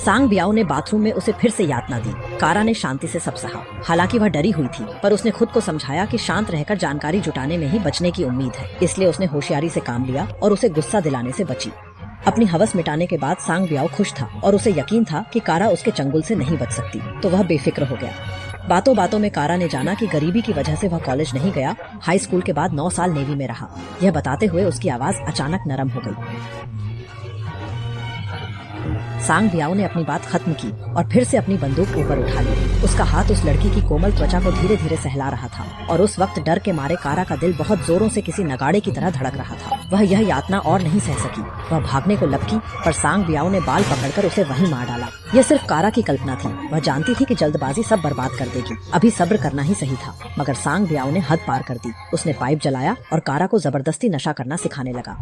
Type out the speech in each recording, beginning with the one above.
सांग बियाओ ने बाथरूम में उसे फिर से यातना दी। कारा ने शांति से सब सहा। हालांकि वह डरी हुई थी, पर उसने खुद को समझाया कि शांत रहकर जानकारी जुटाने में ही बचने की उम्मीद है। इसलिए उसने होशियारी से काम लिया और उसे गुस्सा दिलाने से बची। अपनी हवस मिटाने के बाद सांग बियाओ खुश था और उसे यकीन था कि कारा उसके चंगुल से नहीं बच सकती, तो वह बेफिक्र हो गया। बातों बातों में कारा ने जाना कि गरीबी की वजह से वह कॉलेज नहीं गया, हाई स्कूल के बाद 9 साल नेवी में रहा। यह बताते हुए उसकी आवाज अचानक नरम हो गई। सांग बियाओ ने अपनी बात खत्म की और फिर से अपनी बंदूक ऊपर उठा ली। उसका हाथ उस लड़की की कोमल त्वचा को धीरे धीरे सहला रहा था और उस वक्त डर के मारे कारा का दिल बहुत जोरों से किसी नगाड़े की तरह धड़क रहा था। वह यह यातना और नहीं सह सकी। वह भागने को लपकी, पर सांग बियाओ ने बाल पकड़कर उसे वहीं मार डाला। यह सिर्फ कारा की कल्पना थी। वह जानती थी कि जल्दबाजी सब बर्बाद कर देगी। अभी सब्र करना ही सही था, मगर सांग बियाओ ने हद पार कर दी। उसने पाइप जलाया और कारा को जबरदस्ती नशा करना सिखाने लगा।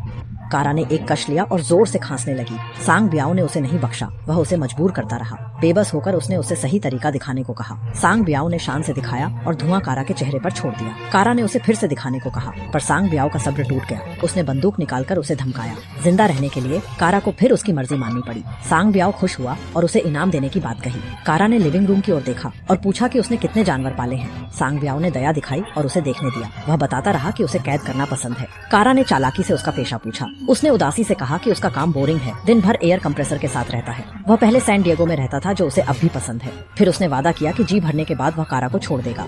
कारा ने एक कश लिया और जोर से खांसने लगी। सांग बियाओ ने उसे नहीं बख्शा। वह उसे मजबूर करता रहा। बेबस होकर उसने उसे सही तरीका दिखाने को कहा। सांग बियाओ ने शान से दिखाया और धुआं कारा के चेहरे पर छोड़ दिया। कारा ने उसे फिर से दिखाने को कहा, पर सांग बियाओ का सब्र टूट गया। उसने बंदूक निकालकर उसे धमकाया। जिंदा रहने के लिए कारा को फिर उसकी मर्जी माननी पड़ी। सांग बियाओ खुश हुआ और उसे इनाम देने की बात कही। कारा ने लिविंग रूम की ओर देखा और पूछा कि उसने कितने जानवर पाले हैं। सांग बियाओ ने दया दिखाई और उसे देखने दिया। वह बताता रहा कि उसे कैद करना पसंद है। कारा ने चालाकी से उसका पेशा पूछा। उसने उदासी से कहा कि उसका काम बोरिंग है, दिन भर एयर कंप्रेसर के साथ रहता है। वह पहले सैन डिएगो में रहता था, जो उसे अब भी पसंद है। फिर उसने वादा किया कि जी भरने के बाद वह कारा को छोड़ देगा।